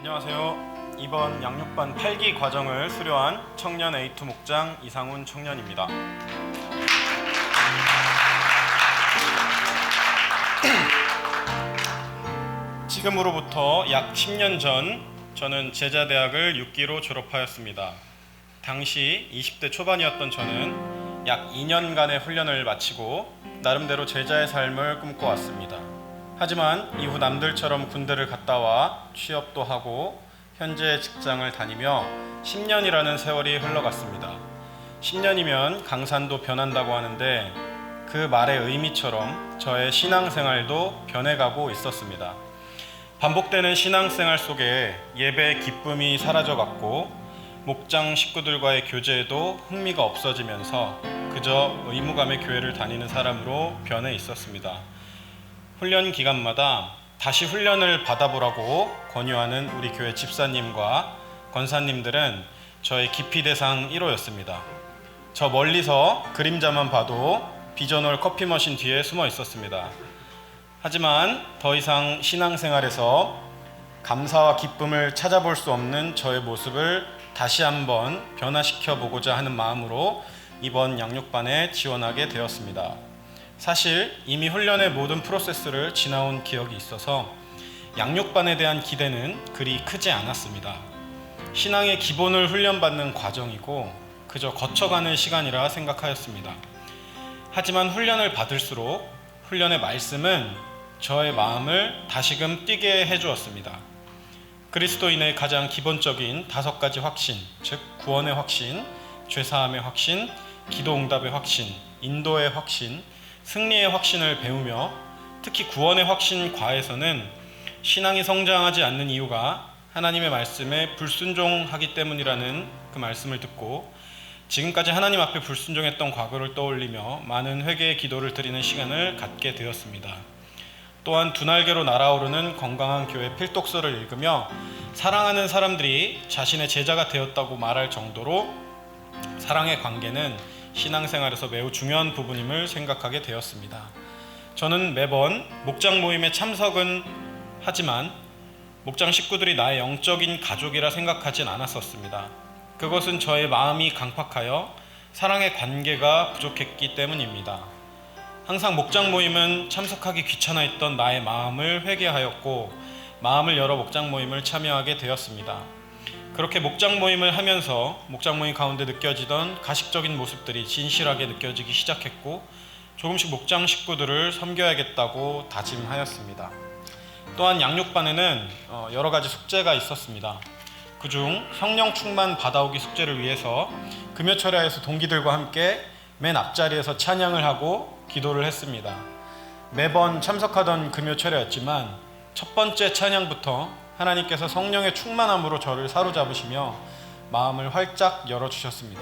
안녕하세요. 이번 양육반 8기 과정을 수료한 청년 A2 목장 이상훈 청년입니다. 지금으로부터 약 10년 전 저는 제자대학을 6기로 졸업하였습니다. 당시 20대 초반이었던 저는 약 2년간의 훈련을 마치고 나름대로 제자의 삶을 꿈꿔왔습니다. 하지만 이후 남들처럼 군대를 갔다 와 취업도 하고 현재 직장을 다니며 10년이라는 세월이 흘러갔습니다. 10년이면 강산도 변한다고 하는데 그 말의 의미처럼 저의 신앙생활도 변해가고 있었습니다. 반복되는 신앙생활 속에 예배의 기쁨이 사라져갔고 목장 식구들과의 교제에도 흥미가 없어지면서 그저 의무감에 교회를 다니는 사람으로 변해 있었습니다. 훈련 기간마다 다시 훈련을 받아보라고 권유하는 우리 교회 집사님과 권사님들은 저의 기피 대상 1호였습니다. 저 멀리서 그림자만 봐도 비전홀 커피 머신 뒤에 숨어 있었습니다. 하지만 더 이상 신앙생활에서 감사와 기쁨을 찾아볼 수 없는 저의 모습을 다시 한번 변화시켜 보고자 하는 마음으로 이번 양육반에 지원하게 되었습니다. 사실 이미 훈련의 모든 프로세스를 지나온 기억이 있어서 양육반에 대한 기대는 그리 크지 않았습니다. 신앙의 기본을 훈련받는 과정이고 그저 거쳐가는 시간이라 생각하였습니다. 하지만 훈련을 받을수록 훈련의 말씀은 저의 마음을 다시금 뛰게 해주었습니다. 그리스도인의 가장 기본적인 5가지 확신, 즉 구원의 확신, 죄사함의 확신, 기도응답의 확신, 인도의 확신, 승리의 확신을 배우며 특히 구원의 확신 과에서는 신앙이 성장하지 않는 이유가 하나님의 말씀에 불순종하기 때문이라는 그 말씀을 듣고 지금까지 하나님 앞에 불순종했던 과거를 떠올리며 많은 회개의 기도를 드리는 시간을 갖게 되었습니다. 또한 두 날개로 날아오르는 건강한 교회 필독서를 읽으며 사랑하는 사람들이 자신의 제자가 되었다고 말할 정도로 사랑의 관계는 신앙생활에서 매우 중요한 부분임을 생각하게 되었습니다. 저는 매번 목장 모임에 참석은 하지만 목장 식구들이 나의 영적인 가족이라 생각하진 않았었습니다. 그것은 저의 마음이 강팍하여 사랑의 관계가 부족했기 때문입니다. 항상 목장 모임은 참석하기 귀찮아했던 나의 마음을 회개하였고 마음을 열어 목장 모임을 참여하게 되었습니다. 그렇게 목장 모임을 하면서 목장 모임 가운데 느껴지던 가식적인 모습들이 진실하게 느껴지기 시작했고 조금씩 목장 식구들을 섬겨야겠다고 다짐하였습니다. 또한 양육반에는 여러 가지 숙제가 있었습니다. 그중 성령 충만 받아오기 숙제를 위해서 금요철야에서 동기들과 함께 맨 앞자리에서 찬양을 하고 기도를 했습니다. 매번 참석하던 금요철야였지만 첫 번째 찬양부터 하나님께서 성령의 충만함으로 저를 사로잡으시며 마음을 활짝 열어주셨습니다.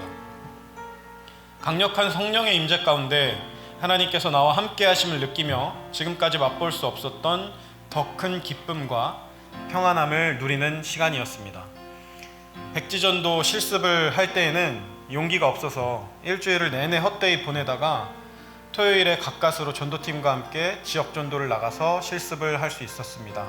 강력한 성령의 임재 가운데 하나님께서 나와 함께 하심을 느끼며 지금까지 맛볼 수 없었던 더 큰 기쁨과 평안함을 누리는 시간이었습니다. 백지전도 실습을 할 때에는 용기가 없어서 일주일을 내내 헛되이 보내다가 토요일에 가까스로 전도팀과 함께 지역 전도를 나가서 실습을 할 수 있었습니다.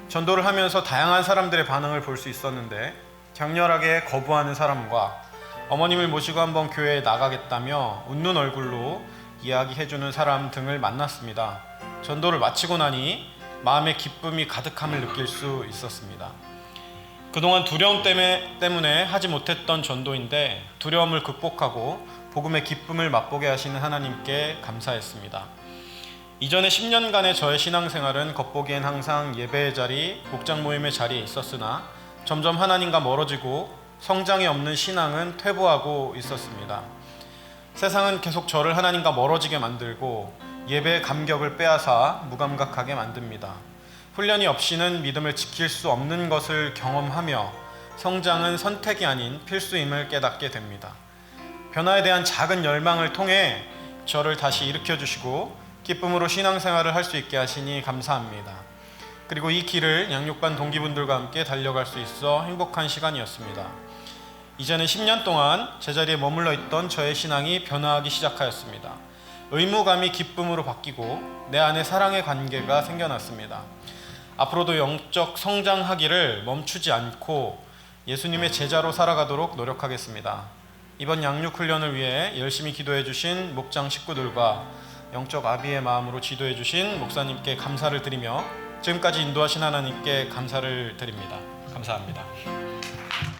전도를 하면서 다양한 사람들의 반응을 볼 수 있었는데 격렬하게 거부하는 사람과 어머님을 모시고 한번 교회에 나가겠다며 웃는 얼굴로 이야기해주는 사람 등을 만났습니다. 전도를 마치고 나니 마음의 기쁨이 가득함을 느낄 수 있었습니다. 그동안 두려움 때문에 하지 못했던 전도인데 두려움을 극복하고 복음의 기쁨을 맛보게 하시는 하나님께 감사했습니다. 이전의 10년간의 저의 신앙생활은 겉보기엔 항상 예배의 자리, 목장 모임의 자리에 있었으나 점점 하나님과 멀어지고 성장이 없는 신앙은 퇴보하고 있었습니다. 세상은 계속 저를 하나님과 멀어지게 만들고 예배의 감격을 빼앗아 무감각하게 만듭니다. 훈련이 없이는 믿음을 지킬 수 없는 것을 경험하며 성장은 선택이 아닌 필수임을 깨닫게 됩니다. 변화에 대한 작은 열망을 통해 저를 다시 일으켜주시고 기쁨으로 신앙생활을 할 수 있게 하시니 감사합니다. 그리고 이 길을 양육반 동기분들과 함께 달려갈 수 있어 행복한 시간이었습니다. 이제는 10년 동안 제자리에 머물러 있던 저의 신앙이 변화하기 시작하였습니다. 의무감이 기쁨으로 바뀌고 내 안에 사랑의 관계가 생겨났습니다. 앞으로도 영적 성장하기를 멈추지 않고 예수님의 제자로 살아가도록 노력하겠습니다. 이번 양육 훈련을 위해 열심히 기도해 주신 목장 식구들과 영적 아비의 마음으로 지도해 주신 목사님께 감사를 드리며 지금까지 인도하신 하나님께 감사를 드립니다. 감사합니다.